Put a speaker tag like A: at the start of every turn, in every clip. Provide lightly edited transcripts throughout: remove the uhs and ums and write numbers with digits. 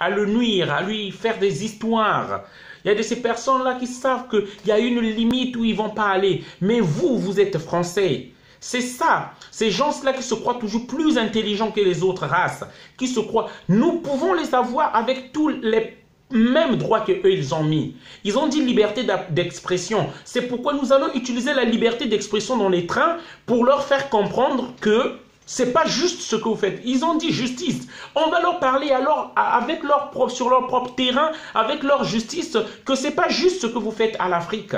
A: à le nuire, à lui faire des histoires. Il y a de ces personnes-là qui savent qu'il y a une limite où ils ne vont pas aller. Mais vous, vous êtes français. C'est ça. Ces gens-là qui se croient toujours plus intelligents que les autres races, qui se croient... Nous pouvons les avoir avec tous les mêmes droits qu'eux, ils ont mis. Ils ont dit liberté d'expression. C'est pourquoi nous allons utiliser la liberté d'expression dans les trains pour leur faire comprendre que c'est pas juste ce que vous faites. Ils ont dit justice. On va leur parler alors avec sur leur propre terrain, avec leur justice, que c'est pas juste ce que vous faites à l'Afrique.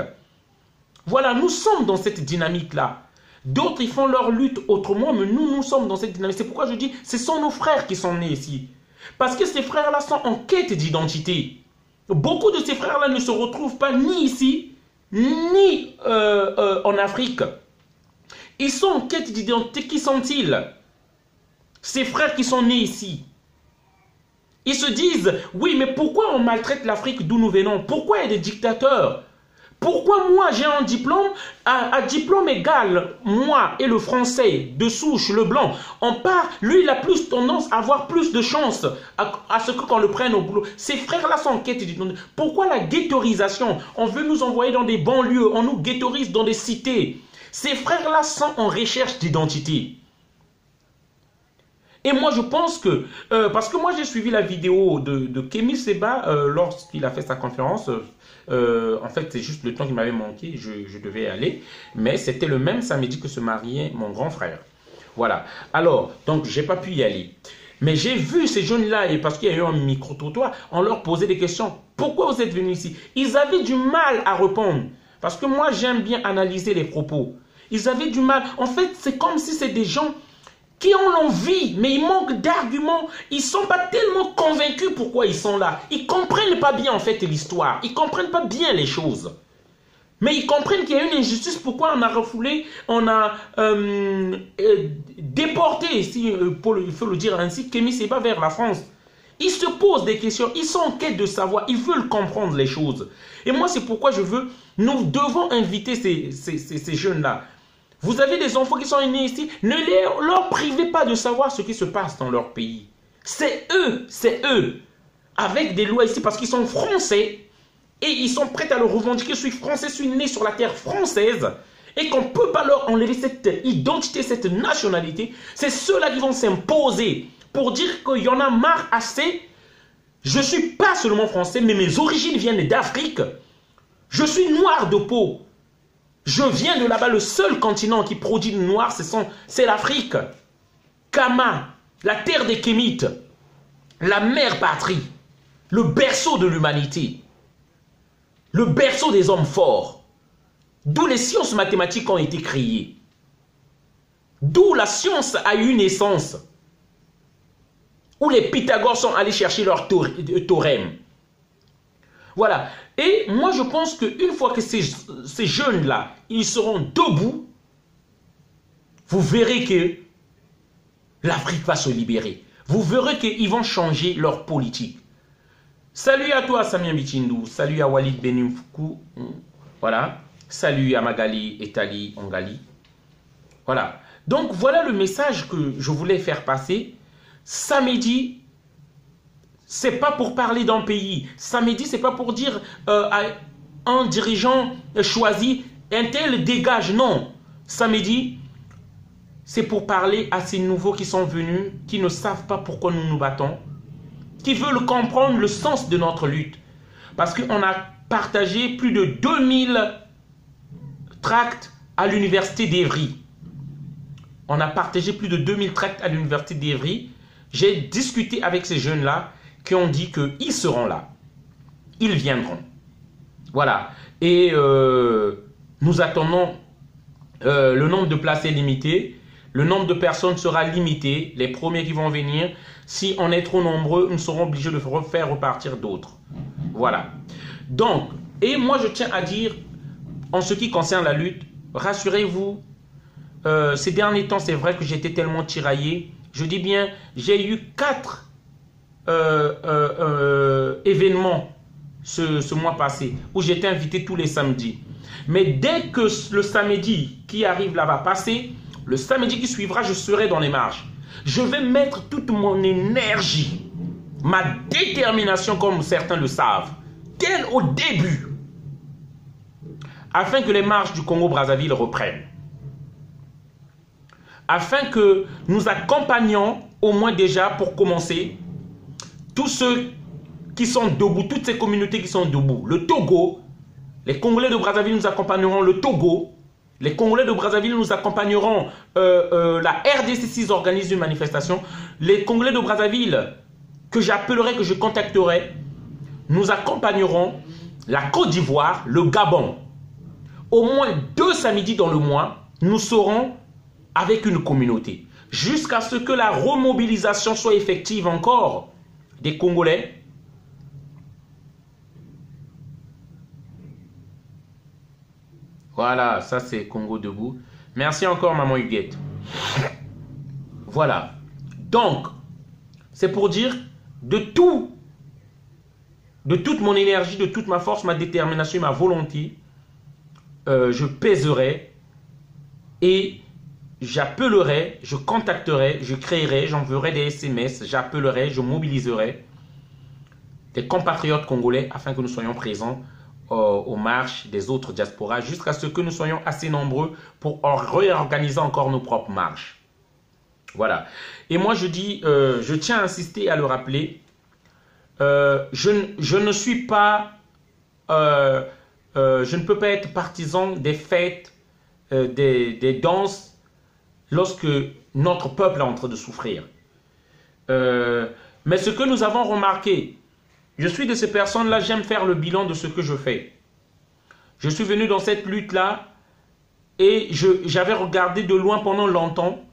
A: Voilà, nous sommes dans cette dynamique-là. D'autres, ils font leur lutte autrement, mais nous sommes dans cette dynamique. C'est pourquoi je dis, ce sont nos frères qui sont nés ici. Parce que ces frères-là sont en quête d'identité. Beaucoup de ces frères-là ne se retrouvent pas ni ici, ni en Afrique. Ils sont en quête d'identité. Qui sont-ils? Ces frères qui sont nés ici. Ils se disent, oui, mais pourquoi on maltraite l'Afrique d'où nous venons? Pourquoi il y a des dictateurs? Pourquoi moi j'ai un diplôme, à diplôme égal, moi et le français, de souche, le blanc, on part, lui il a plus tendance à avoir plus de chance à ce qu'on le prenne au boulot. Ces frères-là sont en quête d'identité. Pourquoi la ghettoisation? On veut nous envoyer dans des banlieues, on nous ghettoise dans des cités. Ces frères-là sont en recherche d'identité. Et moi, je pense que, parce que moi, j'ai suivi la vidéo de Kémy Séba lorsqu'il a fait sa conférence. En fait, c'est juste le temps qui m'avait manqué, je devais y aller. Mais c'était le même samedi que se mariait mon grand frère. Voilà. Alors, donc, j'ai pas pu y aller. Mais j'ai vu ces jeunes-là, et parce qu'il y a eu un micro-trottoir, on leur posait des questions. Pourquoi vous êtes venus ici? Ils avaient du mal à répondre. Parce que moi, j'aime bien analyser les propos. Ils avaient du mal. En fait, c'est comme si c'est des gens qui ont l'envie, mais ils manquent d'arguments. Ils ne sont pas tellement convaincus pourquoi ils sont là. Ils ne comprennent pas bien en fait l'histoire. Ils ne comprennent pas bien les choses. Mais ils comprennent qu'il y a une injustice. Pourquoi on a refoulé, on a déporté, il faut le dire ainsi, Kémy Séba vers la France. Ils se posent des questions. Ils sont en quête de savoir. Ils veulent comprendre les choses. Et moi, c'est pourquoi nous devons inviter ces jeunes-là. Vous avez des enfants qui sont nés ici, ne leur privez pas de savoir ce qui se passe dans leur pays. C'est eux, avec des lois ici, parce qu'ils sont français, et ils sont prêts à le revendiquer. Je suis français, je suis né sur la terre française, et qu'on ne peut pas leur enlever cette identité, cette nationalité. C'est ceux-là qui vont s'imposer pour dire qu'il y en a marre assez. Je ne suis pas seulement français, mais mes origines viennent d'Afrique. Je suis noir de peau. Je viens de là-bas, le seul continent qui produit du noir, c'est l'Afrique. Kama, la terre des Kémites, la mère patrie, le berceau de l'humanité, le berceau des hommes forts, d'où les sciences mathématiques ont été créées, d'où la science a eu naissance, où les Pythagores sont allés chercher leur théorème. Voilà. Et moi, je pense qu'une fois que ces jeunes-là, ils seront debout, vous verrez que l'Afrique va se libérer. Vous verrez qu'ils vont changer leur politique. Salut à toi, Samia Bichindou. Salut à Walid Benimfoukou. Voilà. Salut à Magali Etali Ongali. Voilà. Donc, voilà le message que je voulais faire passer. Samedi, c'est pas pour parler d'un pays. Samedi, c'est pas pour dire à un dirigeant choisi, un tel dégage. Non. Samedi, c'est pour parler à ces nouveaux qui sont venus, qui ne savent pas pourquoi nous nous battons, qui veulent comprendre le sens de notre lutte. Parce qu'on a partagé plus de 2000 tracts à l'université d'Evry. On a partagé plus de 2000 tracts à l'université d'Evry. J'ai discuté avec ces jeunes-là qui ont dit qu'ils seront là. Ils viendront. Voilà. Et nous attendons, le nombre de places est limité. Le nombre de personnes sera limité. Les premiers qui vont venir, si on est trop nombreux, nous serons obligés de faire repartir d'autres. Voilà. Donc, et moi je tiens à dire, en ce qui concerne la lutte, rassurez-vous, ces derniers temps, c'est vrai que j'étais tellement tiraillé. Je dis bien, j'ai eu 4 événements ce mois passé, où j'étais invité tous les samedis. Mais dès que le samedi qui arrive là va passer, le samedi qui suivra, je serai dans les marches. Je vais mettre toute mon énergie, ma détermination, comme certains le savent, dès au début, afin que les marches du Congo-Brazzaville reprennent. Afin que nous accompagnions, au moins déjà pour commencer, tous ceux qui sont debout, toutes ces communautés qui sont debout. Le Togo, les Congolais de Brazzaville nous accompagneront, le Togo, les Congolais de Brazzaville nous accompagneront, la RDC6 organise une manifestation, les Congolais de Brazzaville, que j'appellerai, que je contacterai, nous accompagneront la Côte d'Ivoire, le Gabon. Au moins 2 samedis dans le mois, nous serons avec une communauté, jusqu'à ce que la remobilisation soit effective encore des Congolais. Voilà, ça c'est Congo debout. Merci encore maman Huguette. Voilà. Donc, c'est pour dire de toute mon énergie, de toute ma force, ma détermination, ma volonté, je pèserai et j'appellerai, je contacterai, je créerai, j'enverrai des SMS, j'appellerai, je mobiliserai des compatriotes congolais afin que nous soyons présents aux marches des autres diasporas jusqu'à ce que nous soyons assez nombreux pour réorganiser encore nos propres marches. Voilà. Et moi je dis, je tiens à insister à le rappeler, je ne suis pas, je ne peux pas être partisan des fêtes, des danses, lorsque notre peuple est en train de souffrir. Mais ce que nous avons remarqué, je suis de ces personnes-là, j'aime faire le bilan de ce que je fais. Je suis venu dans cette lutte-là et j'avais regardé de loin pendant longtemps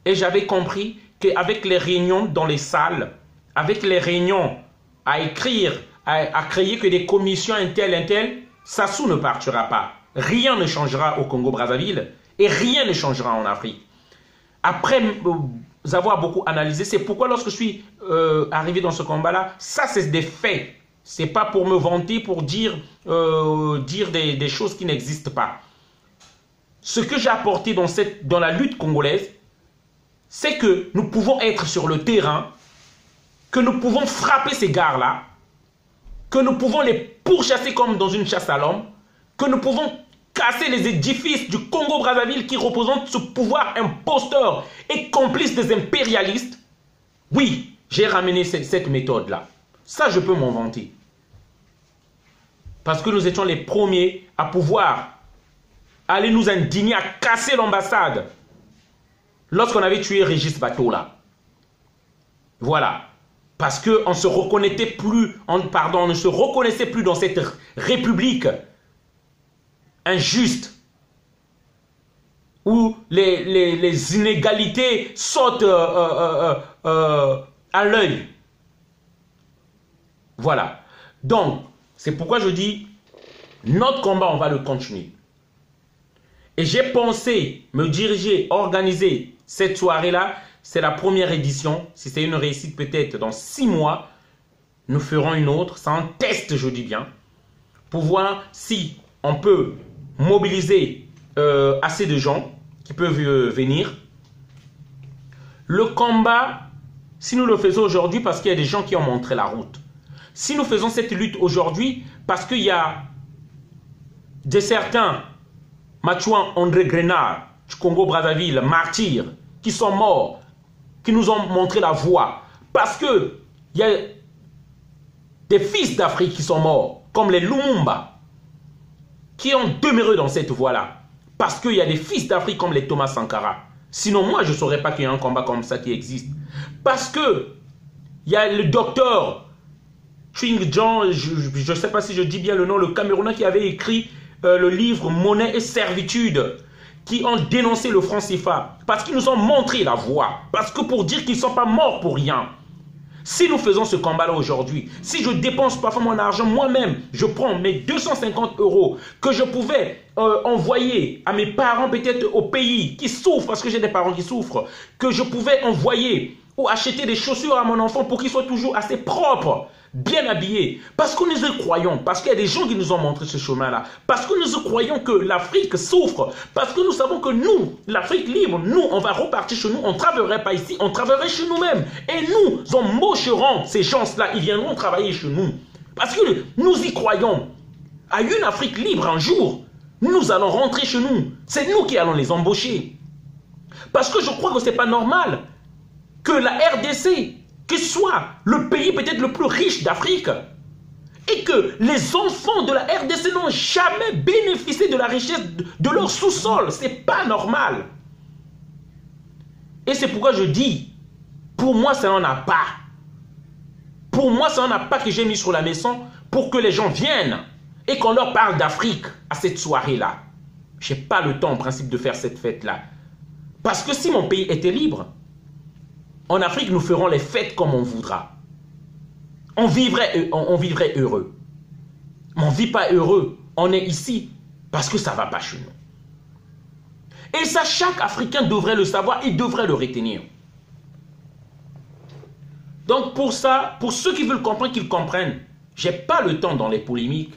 A: et j'avais compris qu'avec les réunions dans les salles, avec les réunions à écrire, à créer que des commissions un tel, Sassou ne partira pas. Rien ne changera au Congo-Brazzaville. Et rien ne changera en Afrique. Après avoir beaucoup analysé, c'est pourquoi lorsque je suis arrivé dans ce combat-là, ça c'est des faits. Ce n'est pas pour me vanter, pour dire des choses qui n'existent pas. Ce que j'ai apporté dans la lutte congolaise, c'est que nous pouvons être sur le terrain, que nous pouvons frapper ces gars-là, que nous pouvons les pourchasser comme dans une chasse à l'homme, que nous pouvons casser les édifices du Congo-Brazzaville qui représentent ce pouvoir imposteur et complice des impérialistes. Oui, j'ai ramené cette méthode-là. Ça, je peux m'en vanter. Parce que nous étions les premiers à pouvoir aller nous indigner, à casser l'ambassade lorsqu'on avait tué Régis Batola. Voilà. Parce qu'on ne se reconnaissait plus, on ne se reconnaissait plus dans cette république injuste, où les inégalités sautent à l'œil. Voilà. Donc, c'est pourquoi je dis, notre combat, on va le continuer. Et j'ai pensé me diriger, organiser cette soirée-là. C'est la première édition. Si c'est une réussite, peut-être dans 6 mois, nous ferons une autre. C'est un test, je dis bien, pour voir si on peut mobiliser assez de gens qui peuvent venir. Le combat, si nous le faisons aujourd'hui, parce qu'il y a des gens qui ont montré la route. Si nous faisons cette lutte aujourd'hui, parce qu'il y a de certains, Matchouan André Grenard, du Congo-Brazzaville, martyrs, qui sont morts, qui nous ont montré la voie. Parce qu'il y a des fils d'Afrique qui sont morts, comme les Lumumba, qui ont demeuré dans cette voie-là. Parce qu'il y a des fils d'Afrique comme les Thomas Sankara. Sinon, moi, je ne saurais pas qu'il y a un combat comme ça qui existe. Parce que il y a le docteur Ching John, je ne sais pas si je dis bien le nom, le Camerounais qui avait écrit le livre Monnaie et servitude, qui ont dénoncé le franc CFA. Parce qu'ils nous ont montré la voie. Parce que pour dire qu'ils ne sont pas morts pour rien. Si nous faisons ce combat-là aujourd'hui, si je dépense parfois mon argent moi-même, je prends mes 250 € que je pouvais envoyer à mes parents peut-être au pays qui souffrent, parce que j'ai des parents qui souffrent, que je pouvais envoyer ou acheter des chaussures à mon enfant pour qu'il soit toujours assez propre, bien habillé. Parce que nous y croyons, parce qu'il y a des gens qui nous ont montré ce chemin-là. Parce que nous y croyons que l'Afrique souffre. Parce que nous savons que nous, l'Afrique libre, nous, on va repartir chez nous. On ne travaillerait pas ici, on travaillerait chez nous-mêmes. Et nous embaucherons ces gens-là, ils viendront travailler chez nous. Parce que nous y croyons. À une Afrique libre un jour, nous allons rentrer chez nous. C'est nous qui allons les embaucher. Parce que je crois que ce n'est pas normal que la RDC, que soit le pays peut-être le plus riche d'Afrique, et que les enfants de la RDC n'ont jamais bénéficié de la richesse de leur sous-sol. Ce n'est pas normal. Et c'est pourquoi je dis, pour moi, ça n'en a pas. Pour moi, ça n'en a pas que j'ai mis sur la maison pour que les gens viennent et qu'on leur parle d'Afrique à cette soirée-là. Je n'ai pas le temps, en principe, de faire cette fête-là. Parce que si mon pays était libre, en Afrique, nous ferons les fêtes comme on voudra. On vivrait heureux. Mais on ne vit pas heureux. On est ici parce que ça ne va pas chez nous. Et ça, chaque Africain devrait le savoir, il devrait le retenir. Donc pour ça, pour ceux qui veulent comprendre, qu'ils comprennent. Je n'ai pas le temps dans les polémiques.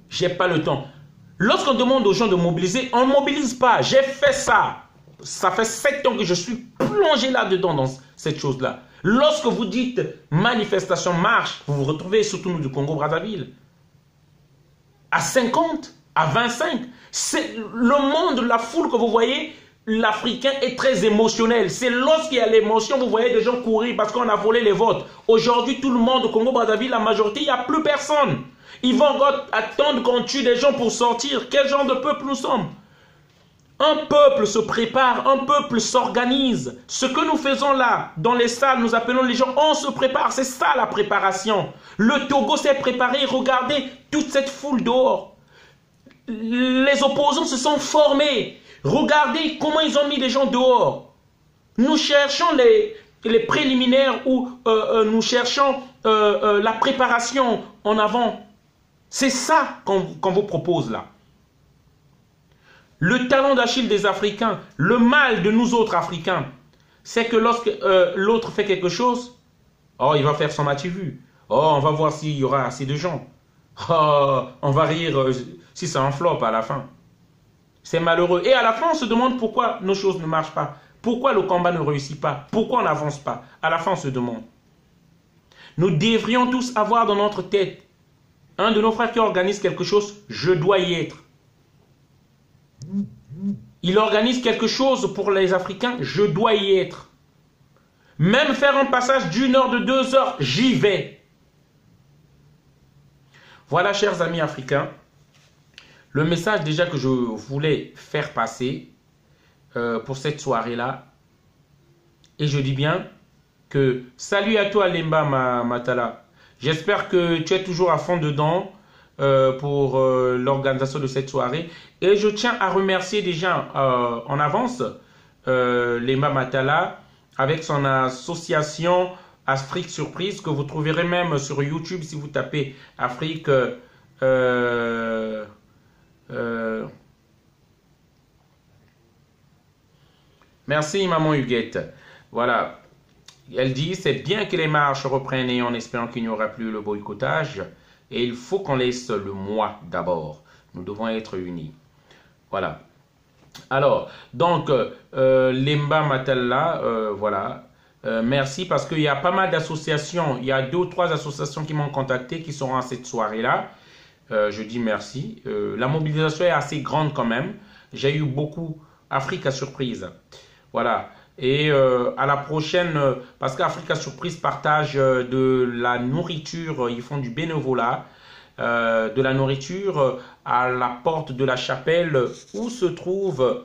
A: Je n'ai pas le temps. Lorsqu'on demande aux gens de mobiliser, on ne mobilise pas. J'ai fait ça. Ça fait 7 ans que je suis plongé là-dedans dans cette chose-là. Lorsque vous dites manifestation, marche, vous vous retrouvez surtout nous du Congo-Brazzaville. À 50, à 25, c'est le monde, la foule que vous voyez, l'Africain est très émotionnel. C'est lorsqu'il y a l'émotion, vous voyez des gens courir parce qu'on a volé les votes. Aujourd'hui, tout le monde au Congo-Brazzaville, la majorité, il n'y a plus personne. Ils vont attendre qu'on tue des gens pour sortir. Quel genre de peuple nous sommes? Un peuple se prépare, un peuple s'organise. Ce que nous faisons là, dans les salles, nous appelons les gens, on se prépare. C'est ça la préparation. Le Togo s'est préparé. Regardez toute cette foule dehors. Les opposants se sont formés. Regardez comment ils ont mis les gens dehors. Nous cherchons les préliminaires ou nous cherchons la préparation en avant. C'est ça qu'on vous propose là. Le talent d'Achille des Africains, le mal de nous autres Africains, c'est que lorsque l'autre fait quelque chose, oh, il va faire son match-vu. Oh, on va voir s'il y aura assez de gens. Oh, on va rire si c'est un flop à la fin. C'est malheureux. Et à la fin, on se demande pourquoi nos choses ne marchent pas. Pourquoi le combat ne réussit pas. Pourquoi on n'avance pas. À la fin, on se demande. Nous devrions tous avoir dans notre tête, un de nos frères qui organise quelque chose, je dois y être. Il organise quelque chose pour les Africains, je dois y être. Même faire un passage d'1 heure, de 2 heures, j'y vais. Voilà, chers amis africains, le message déjà que je voulais faire passer pour cette soirée-là. Et je dis bien que salut à toi Lemba Matala. J'espère que tu es toujours à fond dedans pour l'organisation de cette soirée. Et je tiens à remercier déjà en avance Lemba Matala avec son association Afrique Surprise que vous trouverez même sur YouTube si vous tapez Afrique merci maman Huguette. Voilà. Elle dit, c'est bien que les marches reprennent et en espérant qu'il n'y aura plus le boycottage. Et il faut qu'on laisse le moi d'abord. Nous devons être unis. Voilà. Alors, donc, Lemba Matala, voilà. Merci parce qu'il y a pas mal d'associations. Il y a 2 ou 3 associations qui m'ont contacté qui seront à cette soirée-là. Je dis merci. La mobilisation est assez grande quand même. J'ai eu beaucoup. Afrique à surprise. Voilà. Et à la prochaine, parce qu'Africa Surprise partage de la nourriture, ils font du bénévolat, de la nourriture à la porte de la chapelle où se trouve